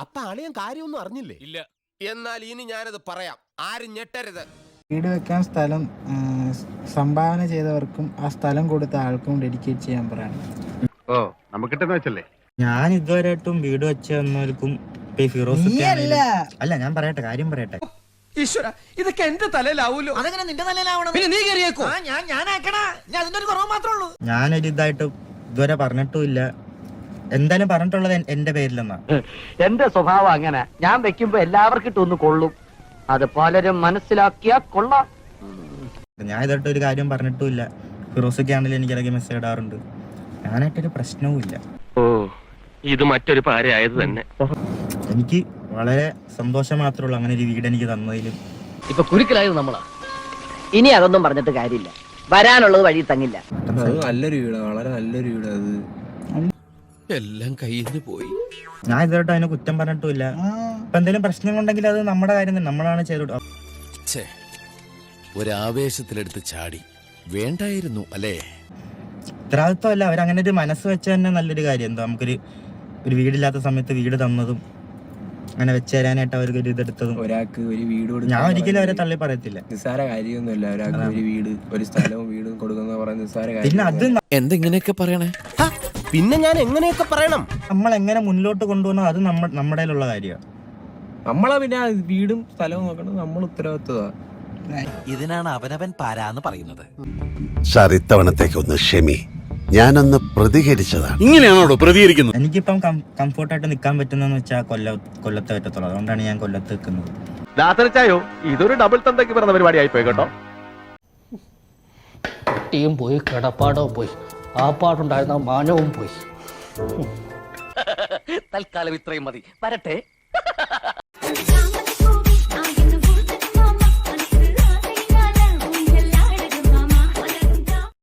അപ്പൊ അളിയൻ കാര്യമൊന്നും അറിഞ്ഞില്ലേ? ഇല്ല. എന്നാൽ ഇനി ഞാനത് പറയാം, ആരും ഞെട്ടരുത്. വീട് വെക്കാൻ സ്ഥലം സംഭാവന ചെയ്തവർക്കും ആ സ്ഥലം കൊടുത്ത ആൾക്കും ഡെഡിക്കേറ്റ് ചെയ്യാൻ പറയണം. ഓ നമുക്കിട്ടെന്ന് വെച്ചല്ലേ. ഞാൻ ഇതുവരെയായിട്ടും വീട് വെച്ച് തന്നവർക്കും അല്ല, ഞാൻ പറയട്ടെ, കാര്യം പറയട്ടെ. ഈശ്വര, ഇതൊക്കെ എന്റെ തലയിലാവൂലോ. അതെങ്ങനെ നിന്റെ തലയിലാവണം? പിന്നെ നീ കയറിയേക്കോ? അതിന്റെ കുറവ് മാത്രമേ ഉള്ളൂ. ഞാനൊരു ഇതായിട്ട് ഇതുവരെ പറഞ്ഞിട്ടുമില്ല. എന്തായാലും പറഞ്ഞിട്ടുള്ളത് എന്റെ പേരിലെന്നാ. എന്റെ സ്വഭാവം അങ്ങനെ. ഞാൻ വെക്കുമ്പോ എല്ലാവർക്കും ഇട്ടൊന്ന് കൊള്ളും. അത് പലരും മനസ്സിലാക്കിയാ കൊള്ളാം. ഞാൻ ഇതായിട്ട് ഒരു കാര്യം പറഞ്ഞിട്ടുമില്ല. ഫിറോസൊക്കെ ആണെങ്കിലും എനിക്കിടയ്ക്ക് മെസ്സേജ് ഇടാറുണ്ട്. ഞാനായിട്ടൊരു പ്രശ്നവും ഇല്ല. ഓ, ഇത് മറ്റൊരു പാരയായത് തന്നെ. എനിക്ക് വളരെ സന്തോഷം മാത്രമേ ഉള്ളൂ അങ്ങനെ ഒരു വീട് എനിക്ക് തന്നതിലും. ഇപ്പൊ കുരുക്കലായത് നമ്മളാ. ഇനി അതൊന്നും പറഞ്ഞിട്ട് കാര്യമില്ല. വരാനുള്ളത് വഴി തങ്ങില്ല. നല്ലൊരു വീട്, വളരെ നല്ലൊരു വീട്. അത് എല്ലാം കയ്യിൽ പോയി. ഞാൻ ഇതായിട്ട് അതിനെ കുറ്റം പറഞ്ഞിട്ടുമില്ല. ഇപ്പൊ എന്തെങ്കിലും പ്രശ്നങ്ങളുണ്ടെങ്കിൽ അത് നമ്മുടെ കാര്യം തന്നെ, നമ്മളാണ് ചെയ്തോളൂ. ഒരാവേശത്തിലെടുത്ത് ചാടി വേണ്ടായിരുന്നു അല്ലേ? ഉത്തരവാദിത്വമല്ല, അവരങ്ങനെ ഒരു മനസ്സ് വെച്ച തന്നെ നല്ലൊരു കാര്യം. എന്താ, ഒരു വീടില്ലാത്ത സമയത്ത് വീട് തന്നതും അങ്ങനെ വെച്ച് തരാനായിട്ട് അവർക്ക് ഒരു ഇതെടുത്തതും. ഒരാൾക്ക് ഒരു വീട് ഞാൻ ഒരിക്കലും അവരെ തള്ളി പറയത്തില്ല. നിസ്സാര കാര്യമൊന്നുമില്ല. ഒരാൾക്ക് ഒരു വീട്, ഒരു സ്ഥലവും വീടും കൊടുക്കുന്ന പറയുന്ന നിസ്സാര കാര്യം. പിന്നെ അത് എന്തെങ്ങനെയൊക്കെ പറയണേ? പിന്നെ ഞാൻ എങ്ങനെയൊക്കെ പറയണം? നമ്മൾ എങ്ങനെ മുന്നോട്ട് കൊണ്ടുപോകുന്നത് അത് നമ്മുടെ കയ്യിലുള്ള കാര്യമാണ്. നമ്മളെ പിന്നെ വീടും സ്ഥലവും നോക്കണം, നമ്മൾ ഉത്തരവാദിത്വമാണ്. ഇതിനാണ് അവനവൻ പാരാന്ന് പറയുന്നത്. സാർ, ഇത്തവണത്തേക്ക് ഒന്ന് ക്ഷമി, ഞാനൊന്ന് പ്രതികരിച്ചതാണ്. ഇങ്ങനെയാണോ പ്രതികരിക്കുന്നത്? എനിക്കിപ്പം കംഫോർട്ടായിട്ട് നിൽക്കാൻ പറ്റുന്നതെന്ന് വെച്ചാൽ കൊല്ലത്തെ പറ്റത്തുള്ളൂ. അതുകൊണ്ടാണ് ഞാൻ കൊല്ലത്ത് നിൽക്കുന്നത്. ദാസരച്ചായോ, ഇതൊരു ഡബിൾ തന്തയ്ക്ക് പറഞ്ഞ പരിപാടി ആയിപ്പോയി കേട്ടോ. കുട്ടിയും പോയി, കിടപ്പാടവും പോയി, ആ പാടുണ്ടായിരുന്ന മാനവും പോയി. തൽക്കാലം ഇത്രയും മതി. വരട്ടെ.